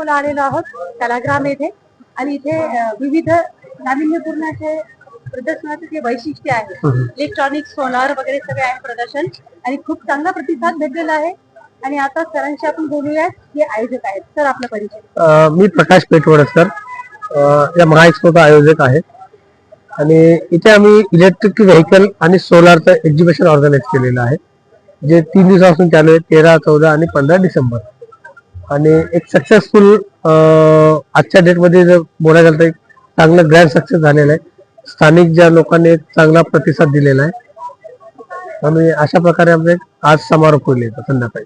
एक्सपोला आलेलो आहोत कलाग्राम येथे आणि इथे विविध नाविन्यपूर्ण असे प्रदर्शनाचे जे वैशिष्ट्य आहे इलेक्ट्रॉनिक सोलार वगैरे सगळे आहे प्रदर्शन आणि खूप चांगला प्रतिसाद भेटलेला आहे आणि आता सरांशी आपण बोलूया हे आयोजक आहेत. सर आपला परिचय. मी प्रकाश पेटवडकर या महा एक्सपोचा आयोजक आहे आणि इथे आम्ही इलेक्ट्रिक व्हेकल आणि सोलारचं एक्झिबिशन ऑर्गनाईज केलेलं आहे जे 3 दिवसापासून चालू आहे 13, 14 आणि 15 डिसेंबर आणि एक सक्सेसफुल आजच्या डेटमध्ये जर बोलायला गेलं तर एक चांगलं ग्रँड सक्सेस झालेलं आहे. स्थानिक ज्या लोकांनी एक चांगला प्रतिसाद दिलेला आहे आणि अशा प्रकारे आमचे आज समारोप होईल संध्याकाळी.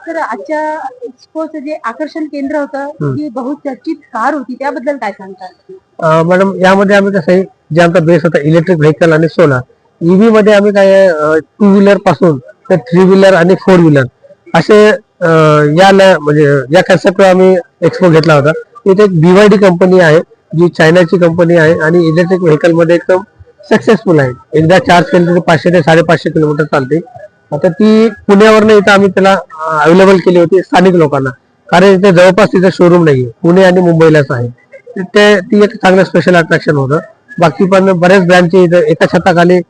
तर आजच्या एक्सपोचं जे आकर्षण केंद्र होतं ती बहुचर्चित कार होती त्याबद्दल काय सांगता? मॅडम यामध्ये आम्ही कसं आहे जे आमचा बेस होता इलेक्ट्रिक व्हेकल आणि सोलार ईव्ही मध्ये आम्ही काय 2 व्हीलर पासून तर 3 व्हीलर आणि 4 व्हीलर असे म्हणजे या कन्सेप्टवर आम्ही एक्सपो घेतला होता. इथे एक BYD कंपनी आहे जी चायनाची कंपनी आहे आणि इलेक्ट्रिक व्हेकल मध्ये एकदम सक्सेसफुल आहे. एकदा चार्ज केली तर 500 ते 550 किलोमीटर चालते. आता ती पुण्यावरनं इथं आम्ही त्याला अवेलेबल केली होती स्थानिक लोकांना कारण इथे जवळपास तिचं शोरूम नाहीये पुणे आणि मुंबईलाच आहे. ती एक चांगलं स्पेशल अट्रॅक्शन होतं. बाकी पण बऱ्याच ब्रँडचे इथं एका छताखाली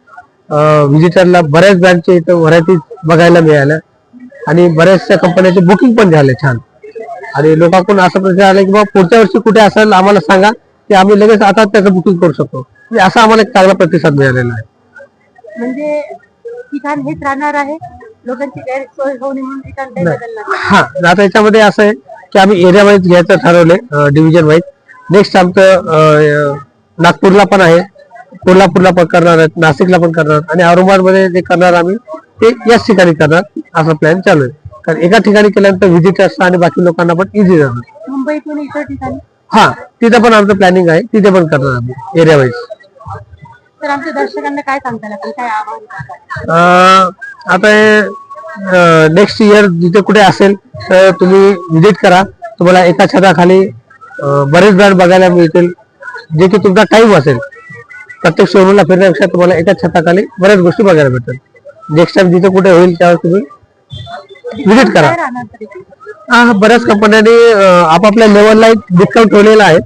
व्हिजिटरला बऱ्याच ब्रँडचे इथं व्हरायटी बघायला मिळाल्या आणि बऱ्याचशा कंपन्यांचे बुकिंग पण झाले छान आणि लोकांकडून असं प्रश्न आला की बाबा पुढच्या वर्षी कुठे असेल आम्हाला सांगा की आम्ही लगेच आता त्याचं बुकिंग करू शकतो. असा आम्हाला एक चांगला प्रतिसाद मिळालेला आहे. म्हणजे ठिकाण हेच राहणार आहे लोकांची गैरसोय होऊ नये म्हणून ठिकाण काही बदलणार? हा आता याच्यामध्ये असं आहे की आम्ही एरिया वाईज घ्यायचं ठरवलंय डिव्हिजन वाईज. नेक्स्ट आमचं नागपूरला पण आहे कोल्हापूरला पण करणार आहेत नाशिकला पण करणार आणि औरंगाबादमध्ये जे करणार आम्ही ते याच ठिकाणी करणार असा प्लॅन चालू आहे. कारण एका ठिकाणी केल्यानंतर व्हिजिटर्स आणि बाकी लोकांना पण इझी जाणार. मुंबईतून इतर ठिकाणी हा तिथे पण आमचं प्लॅनिंग आहे तिथे पण करणार आम्ही एरिया वाईज. तर आमच्या दर्शकांना काय सांगता येईल काय आव्हान? आता नेक्स्ट इयर जिथे कुठे असेल तर तुम्ही व्हिजिट करा. तुम्हाला एका छताखाली बरेच ब्रँड बघायला मिळतील जे की तुमचा टाईम असेल. प्रत्येक शोरूमला फिरण्यापेक्षा तुम्हाला एका छताखाली बऱ्याच गोष्टी बघायला भेटतील. नेक्स्ट टाइम जिथे कुठे होईल त्यावर तुम्ही व्हिजिट करा. बऱ्याच कंपन्यांनी आपापल्या लेवलला एक डिस्काउंट ठेवलेला आहे.